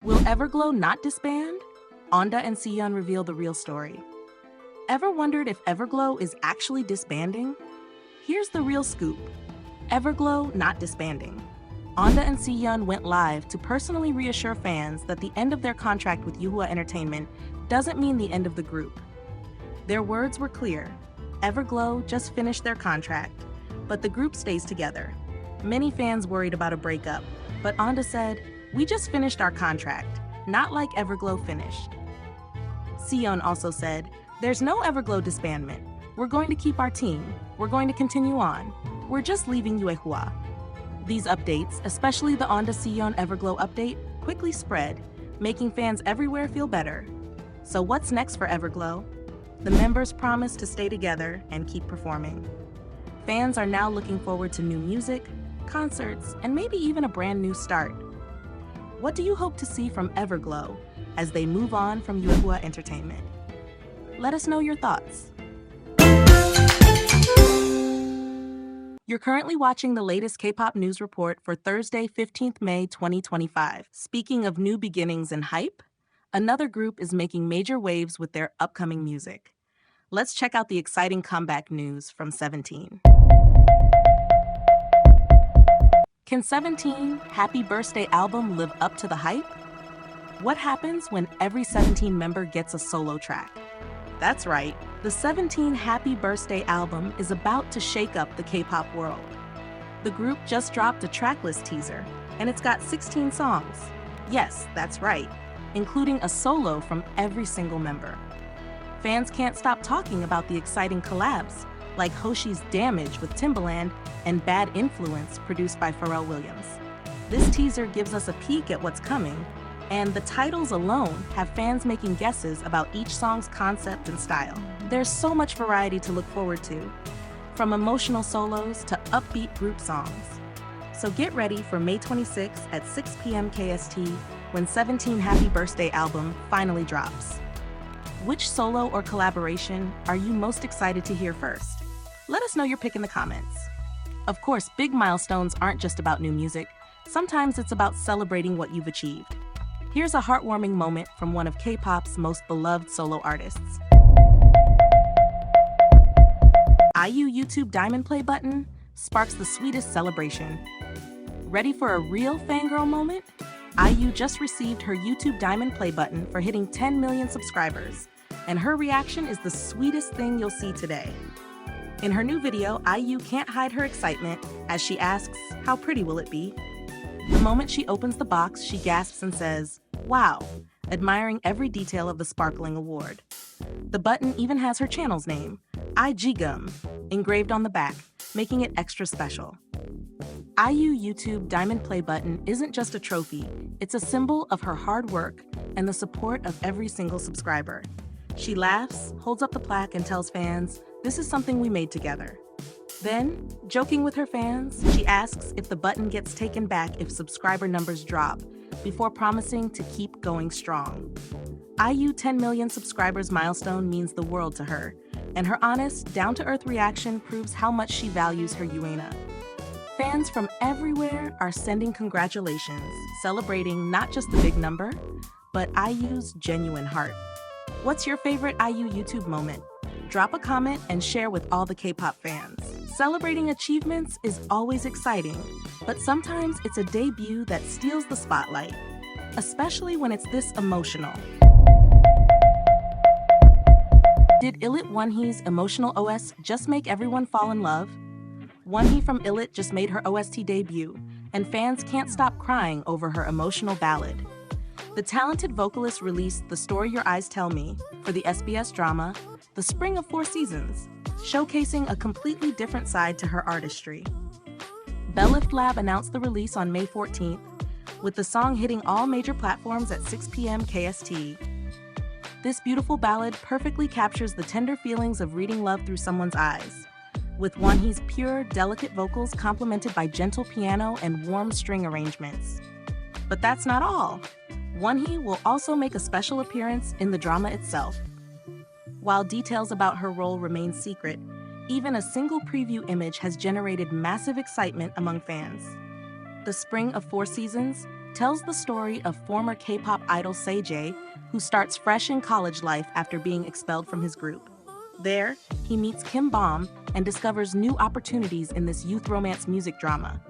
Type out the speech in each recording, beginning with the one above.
Will Everglow not disband? Onda and Sihyeon reveal the real story. Ever wondered if Everglow is actually disbanding? Here's the real scoop. Everglow not disbanding. Onda and Sihyeon went live to personally reassure fans that the end of their contract with Yuhua Entertainment doesn't mean the end of the group. Their words were clear. Everglow just finished their contract, but the group stays together. Many fans worried about a breakup, but Onda said, "We just finished our contract, not like Everglow finished." Sihyeon also said, "There's no Everglow disbandment. We're going to keep our team. We're going to continue on. We're just leaving Yuehua." These updates, especially the Onda Sihyeon Everglow update, quickly spread, making fans everywhere feel better. So what's next for Everglow? The members promise to stay together and keep performing. Fans are now looking forward to new music, concerts, and maybe even a brand new start. What do you hope to see from Everglow as they move on from Yuehua Entertainment? Let us know your thoughts. You're currently watching the latest K-pop news report for Thursday, 15th May 2025. Speaking of new beginnings and hype, another group is making major waves with their upcoming music. Let's check out the exciting comeback news from 17. Can 17 Happy Burstday album live up to the hype? What happens when every 17 member gets a solo track? That's right, the 17 Happy Burstday album is about to shake up the K-pop world. The group just dropped a tracklist teaser, and it's got 16 songs. Yes, that's right, including a solo from every single member. Fans can't stop talking about the exciting collabs, like Hoshi's Damage with Timbaland and Bad Influence produced by Pharrell Williams. This teaser gives us a peek at what's coming, and the titles alone have fans making guesses about each song's concept and style. There's so much variety to look forward to, from emotional solos to upbeat group songs. So get ready for May 26 at 6 p.m. KST when 17 Happy Burstday album finally drops. Which solo or collaboration are you most excited to hear first? Let us know your pick in the comments. Of course, big milestones aren't just about new music. Sometimes it's about celebrating what you've achieved. Here's a heartwarming moment from one of K-pop's most beloved solo artists. IU YouTube Diamond Play button sparks the sweetest celebration. Ready for a real fangirl moment? IU just received her YouTube Diamond Play button for hitting 10 million subscribers, and her reaction is the sweetest thing you'll see today. In her new video, IU can't hide her excitement as she asks, "How pretty will it be?" The moment she opens the box, she gasps and says, "Wow," admiring every detail of the sparkling award. The button even has her channel's name, IGGum, engraved on the back, making it extra special. IU YouTube Diamond Play button isn't just a trophy, it's a symbol of her hard work and the support of every single subscriber. She laughs, holds up the plaque, and tells fans, "This is something we made together." Then, joking with her fans, she asks if the button gets taken back if subscriber numbers drop, before promising to keep going strong. IU 10 million subscribers milestone means the world to her, and her honest, down-to-earth reaction proves how much she values her Yuena. Fans from everywhere are sending congratulations, celebrating not just the big number, but IU's genuine heart. What's your favorite IU YouTube moment? Drop a comment and share with all the K-pop fans. Celebrating achievements is always exciting, but sometimes it's a debut that steals the spotlight, especially when it's this emotional. Did ILLIT Wonhee's emotional OS just make everyone fall in love? Wonhee from ILLIT just made her OST debut, and fans can't stop crying over her emotional ballad. The talented vocalist released The Story Your Eyes Tell Me for the SBS drama The Spring of Four Seasons, showcasing a completely different side to her artistry. Bellift Lab announced the release on May 14th, with the song hitting all major platforms at 6 p.m. KST. This beautiful ballad perfectly captures the tender feelings of reading love through someone's eyes, with Wonhee's pure, delicate vocals complemented by gentle piano and warm string arrangements. But that's not all. Wonhee will also make a special appearance in the drama itself. While details about her role remain secret, even a single preview image has generated massive excitement among fans. The Spring of Four Seasons tells the story of former K-pop idol Sejae, who starts fresh in college life after being expelled from his group. There, he meets Kim Bom and discovers new opportunities in this youth romance music drama.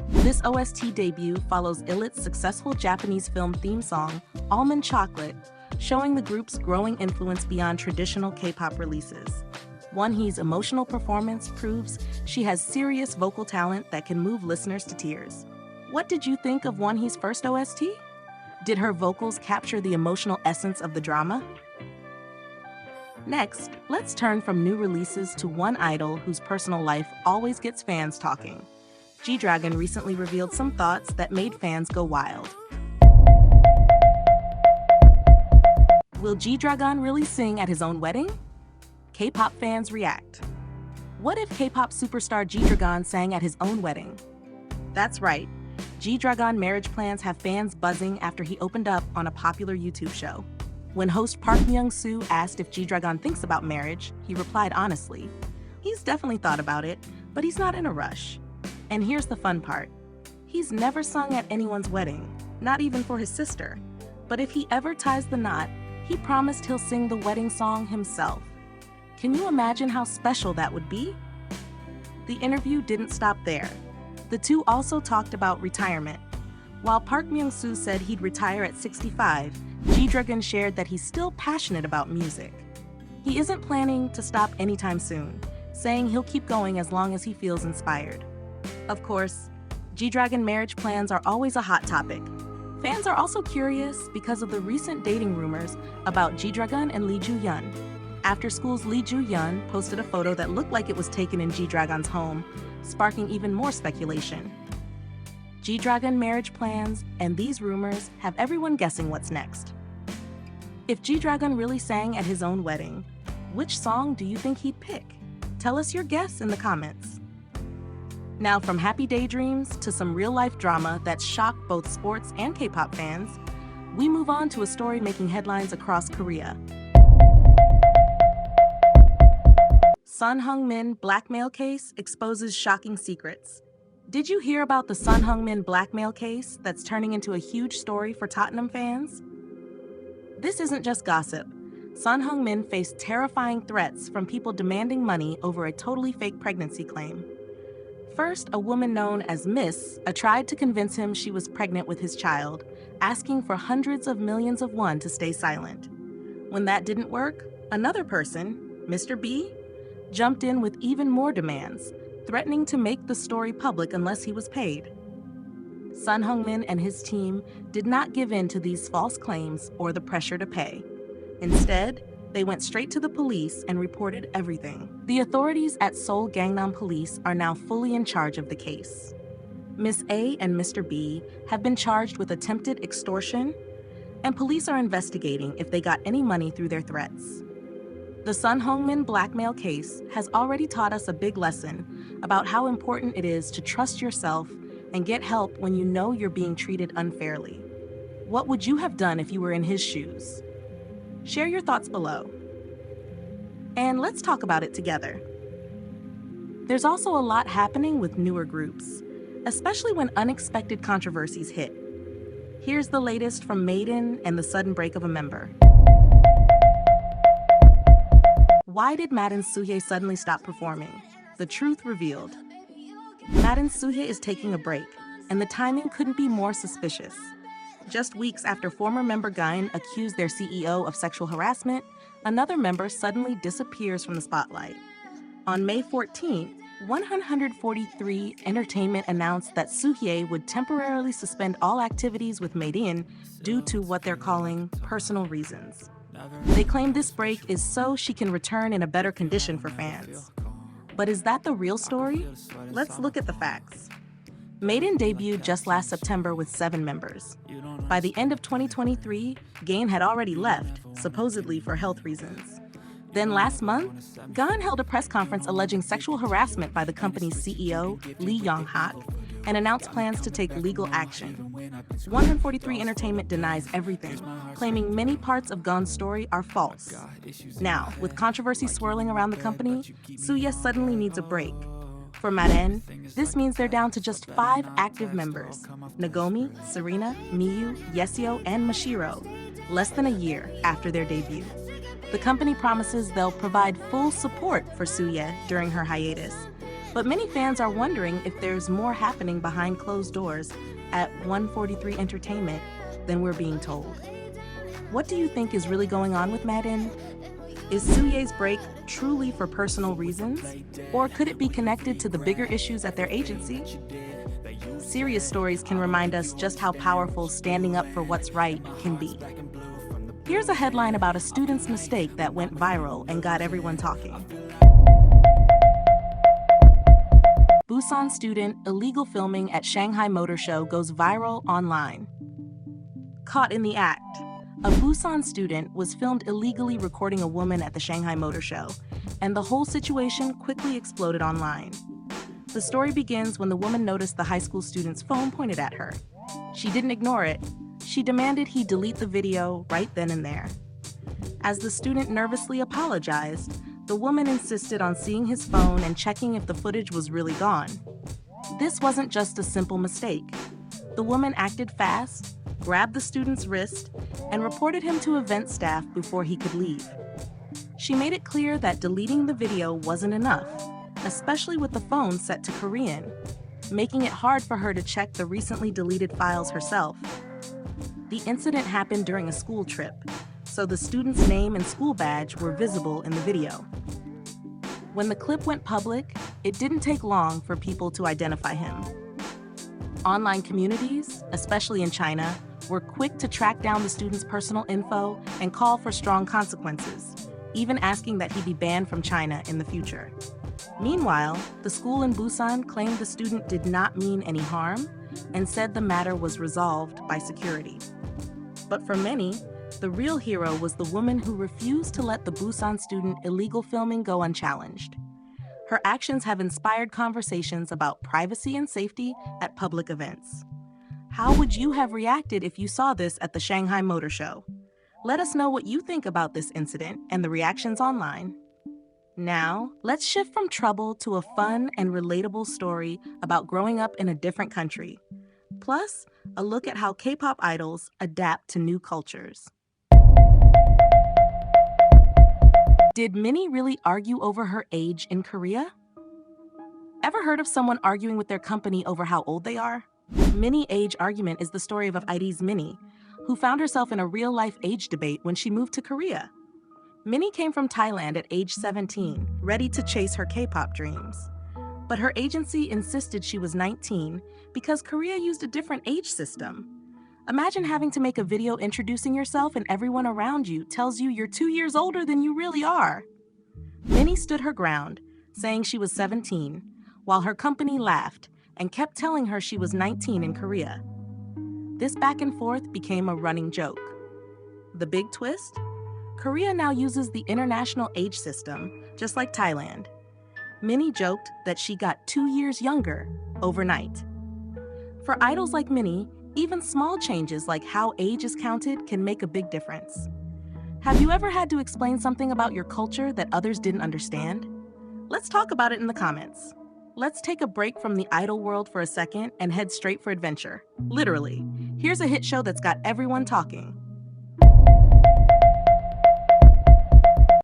This OST debut follows ILLIT's successful Japanese film theme song, Almond Chocolate, showing the group's growing influence beyond traditional K-pop releases. Wonhee's emotional performance proves she has serious vocal talent that can move listeners to tears. What did you think of Wonhee's first OST? Did her vocals capture the emotional essence of the drama? Next, let's turn from new releases to one idol whose personal life always gets fans talking. G-Dragon recently revealed some thoughts that made fans go wild. Will G-Dragon really sing at his own wedding? K-pop fans react. What if K-pop superstar G-Dragon sang at his own wedding? That's right. G-Dragon marriage plans have fans buzzing after he opened up on a popular YouTube show. When host Park Myung-soo asked if G-Dragon thinks about marriage, he replied honestly. He's definitely thought about it, but he's not in a rush. And here's the fun part. He's never sung at anyone's wedding, not even for his sister. But if he ever ties the knot, he promised he'll sing the wedding song himself. Can you imagine how special that would be? The interview didn't stop there. The two also talked about retirement. While Park Myung-soo said he'd retire at 65, G-Dragon shared that he's still passionate about music. He isn't planning to stop anytime soon, saying he'll keep going as long as he feels inspired. Of course, G-Dragon marriage plans are always a hot topic. Fans are also curious because of the recent dating rumors about G-Dragon and Lee Joo-yeon. After School's Lee Joo-yeon posted a photo that looked like it was taken in G-Dragon's home, sparking even more speculation. G-Dragon marriage plans and these rumors have everyone guessing what's next. If G-Dragon really sang at his own wedding, which song do you think he'd pick? Tell us your guess in the comments. Now, from happy daydreams to some real-life drama that shocked both sports and K-pop fans, we move on to a story making headlines across Korea. Sun Heung-min blackmail case exposes shocking secrets. Did you hear about the Sun Heung-min blackmail case that's turning into a huge story for Tottenham fans? This isn't just gossip. Sun Heung-min faced terrifying threats from people demanding money over a totally fake pregnancy claim. First, a woman known as Miss tried to convince him she was pregnant with his child, asking for hundreds of millions of won to stay silent. When that didn't work, another person, Mr. B, jumped in with even more demands, threatening to make the story public unless he was paid. Sun Heung-min and his team did not give in to these false claims or the pressure to pay. Instead, they went straight to the police and reported everything. The authorities at Seoul Gangnam Police are now fully in charge of the case. Miss A and Mr. B have been charged with attempted extortion, and police are investigating if they got any money through their threats. The Sun Heung-min blackmail case has already taught us a big lesson about how important it is to trust yourself and get help when you know you're being treated unfairly. What would you have done if you were in his shoes? Share your thoughts below. And let's talk about it together. There's also a lot happening with newer groups, especially when unexpected controversies hit. Here's the latest from Maiden and the sudden break of a member. Why did Madden Soohye suddenly stop performing? The truth revealed. Madden Soohye is taking a break, and the timing couldn't be more suspicious. Just weeks after former member Gain accused their CEO of sexual harassment, another member suddenly disappears from the spotlight. On May 14th, 143 Entertainment announced that Soohye would temporarily suspend all activities with Maiden due to what they're calling personal reasons. They claim this break is so she can return in a better condition for fans. But is that the real story? Let's look at the facts. Maiden debuted just last September with 7 members. By the end of 2023, Gain had already left, supposedly for health reasons. Then last month, Gain held a press conference alleging sexual harassment by the company's CEO, Lee Young-hak, and announced plans to take legal action. 143 Entertainment denies everything, claiming many parts of Gain's story are false. Now, with controversy swirling around the company, Soohye suddenly needs a break. For Maren, this means they're down to just 5 active members: Nagomi, Serena, Miyu, Yesio, and Mashiro, less than a year after their debut. The company promises they'll provide full support for Suye during her hiatus, but many fans are wondering if there's more happening behind closed doors at 143 Entertainment than we're being told. What do you think is really going on with Maren? Is Suye's break truly for personal reasons, or could it be connected to the bigger issues at their agency? Serious stories can remind us just how powerful standing up for what's right can be. Here's a headline about a student's mistake that went viral and got everyone talking. Busan student illegal filming at Shanghai Motor Show goes viral online. Caught in the act, a Busan student was filmed illegally recording a woman at the Shanghai Motor Show, and the whole situation quickly exploded online. The story begins when the woman noticed the high school student's phone pointed at her. She didn't ignore it. She demanded he delete the video right then and there. As the student nervously apologized, the woman insisted on seeing his phone and checking if the footage was really gone. This wasn't just a simple mistake. The woman acted fast, grabbed the student's wrist, and reported him to event staff before he could leave. She made it clear that deleting the video wasn't enough, especially with the phone set to Korean, making it hard for her to check the recently deleted files herself. The incident happened during a school trip, so the student's name and school badge were visible in the video. When the clip went public, it didn't take long for people to identify him. Online communities, especially in China, were quick to track down the student's personal info and call for strong consequences, even asking that he be banned from China in the future. Meanwhile, the school in Busan claimed the student did not mean any harm and said the matter was resolved by security. But for many, the real hero was the woman who refused to let the Busan student illegal filming go unchallenged. Her actions have inspired conversations about privacy and safety at public events. How would you have reacted if you saw this at the Shanghai Motor Show? Let us know what you think about this incident and the reactions online. Now, let's shift from trouble to a fun and relatable story about growing up in a different country. Plus, a look at how K-pop idols adapt to new cultures. Did Minnie really argue over her age in Korea? Ever heard of someone arguing with their company over how old they are? Minnie age argument is the story of ID's Minnie, who found herself in a real-life age debate when she moved to Korea. Minnie came from Thailand at age 17, ready to chase her K-pop dreams. But her agency insisted she was 19 because Korea used a different age system. Imagine having to make a video introducing yourself and everyone around you tells you you're 2 years older than you really are. Minnie stood her ground, saying she was 17, while her company laughed and kept telling her she was 19 in Korea. This back and forth became a running joke. The big twist? Korea now uses the international age system, just like Thailand. Minnie joked that she got 2 years younger overnight. For idols like Minnie, even small changes like how age is counted can make a big difference. Have you ever had to explain something about your culture that others didn't understand? Let's talk about it in the comments. Let's take a break from the idol world for a second and head straight for adventure. Literally. Here's a hit show that's got everyone talking.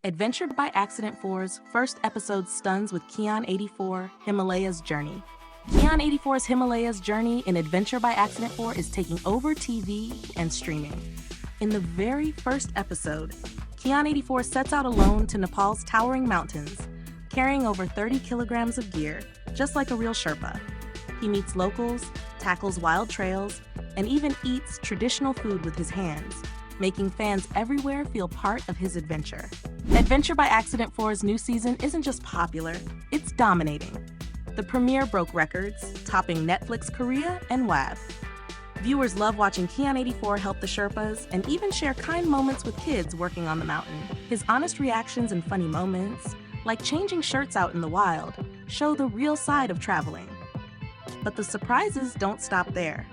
Adventure by Accident 4's first episode stuns with Keon 84, Himalayas Journey. Keon 84's Himalayas Journey in Adventure by Accident 4 is taking over TV and streaming. In the very first episode, Keon 84 sets out alone to Nepal's towering mountains, carrying over 30 kilograms of gear, just like a real Sherpa. He meets locals, tackles wild trails, and even eats traditional food with his hands, making fans everywhere feel part of his adventure. Adventure by Accident 4's new season isn't just popular, it's dominating. The premiere broke records, topping Netflix Korea and WAV. Viewers love watching Keon 84 help the Sherpas and even share kind moments with kids working on the mountain. His honest reactions and funny moments, like changing shirts out in the wild, show the real side of traveling. But the surprises don't stop there.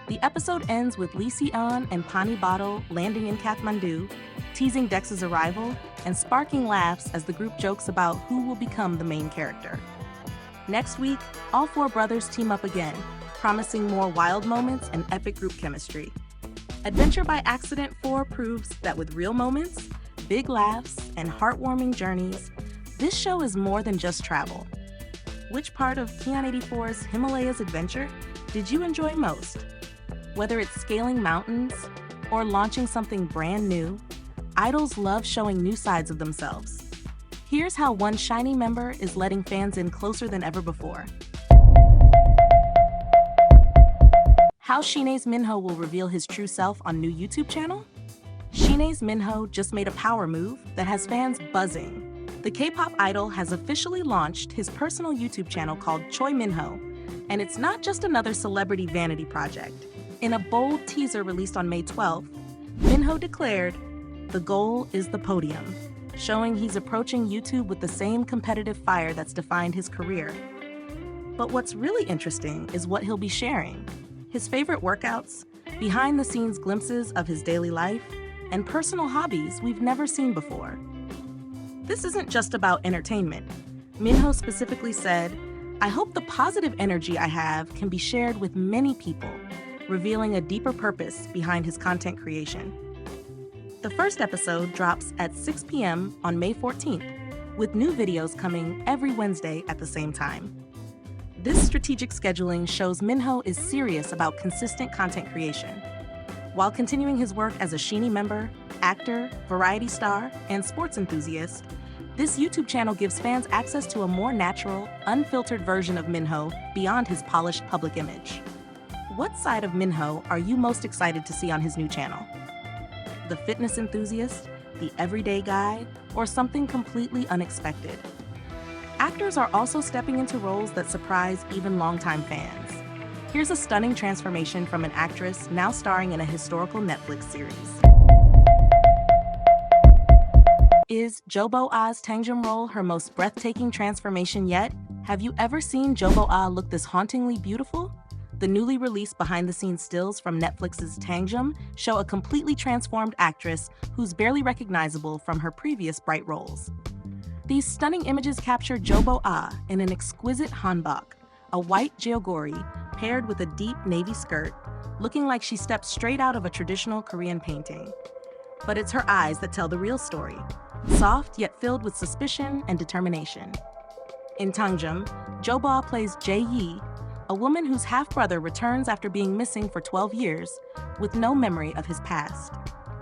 The episode ends with Lee Si-eon and Pani Bottle landing in Kathmandu, teasing Dex's arrival and sparking laughs as the group jokes about who will become the main character. Next week, all four brothers team up again, promising more wild moments and epic group chemistry. Adventure by Accident 4 proves that with real moments, big laughs, and heartwarming journeys, this show is more than just travel. Which part of Kian 84's Himalayas adventure did you enjoy most? Whether it's scaling mountains or launching something brand new, idols love showing new sides of themselves. Here's how one shiny member is letting fans in closer than ever before. How Shine's Minho will reveal his true self on new YouTube channel? Shine's Minho just made a power move that has fans buzzing. The K-pop idol has officially launched his personal YouTube channel called Choi Minho, and it's not just another celebrity vanity project. In a bold teaser released on May 12th, Minho declared, "The goal is the podium," showing he's approaching YouTube with the same competitive fire that's defined his career. But what's really interesting is what he'll be sharing: his favorite workouts, behind-the-scenes glimpses of his daily life, and personal hobbies we've never seen before. This isn't just about entertainment. Minho specifically said, "I hope the positive energy I have can be shared with many people," revealing a deeper purpose behind his content creation. The first episode drops at 6 p.m. on May 14th, with new videos coming every Wednesday at the same time. This strategic scheduling shows Minho is serious about consistent content creation. While continuing his work as a SHINee member, actor, variety star, and sports enthusiast, this YouTube channel gives fans access to a more natural, unfiltered version of Minho beyond his polished public image. What side of Minho are you most excited to see on his new channel? The fitness enthusiast, the everyday guy, or something completely unexpected? Actors are also stepping into roles that surprise even longtime fans. Here's a stunning transformation from an actress now starring in a historical Netflix series. Is Jobo Ah's Tangjum role her most breathtaking transformation yet? Have you ever seen Jobo Ah look this hauntingly beautiful? The newly released behind-the-scenes stills from Netflix's Tangjum show a completely transformed actress who's barely recognizable from her previous bright roles. These stunning images capture Jobo Ah in an exquisite hanbok, a white jeogori paired with a deep navy skirt, looking like she stepped straight out of a traditional Korean painting. But it's her eyes that tell the real story, soft yet filled with suspicion and determination. In Tangjum, Jobo Ah plays Jae-yi, a woman whose half-brother returns after being missing for 12 years, with no memory of his past.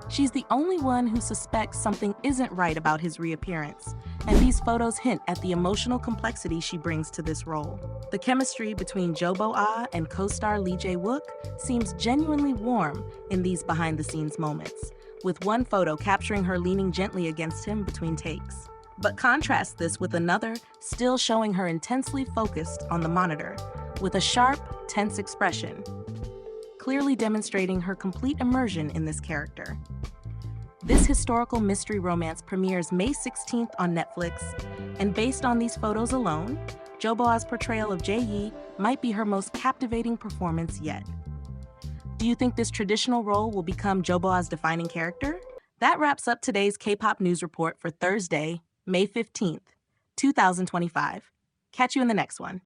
She's the only one who suspects something isn't right about his reappearance, and these photos hint at the emotional complexity she brings to this role. The chemistry between Jobo Ah and co-star Lee Jae-wook seems genuinely warm in these behind-the-scenes moments, with one photo capturing her leaning gently against him between takes. But contrast this with another still showing her intensely focused on the monitor, with a sharp, tense expression, clearly demonstrating her complete immersion in this character. This historical mystery romance premieres May 16th on Netflix, and based on these photos alone, Jobo Ah's portrayal of Jae-yi might be her most captivating performance yet. Do you think this traditional role will become Jobo Ah's defining character? That wraps up today's K-pop news report for Thursday, May 15th, 2025. Catch you in the next one.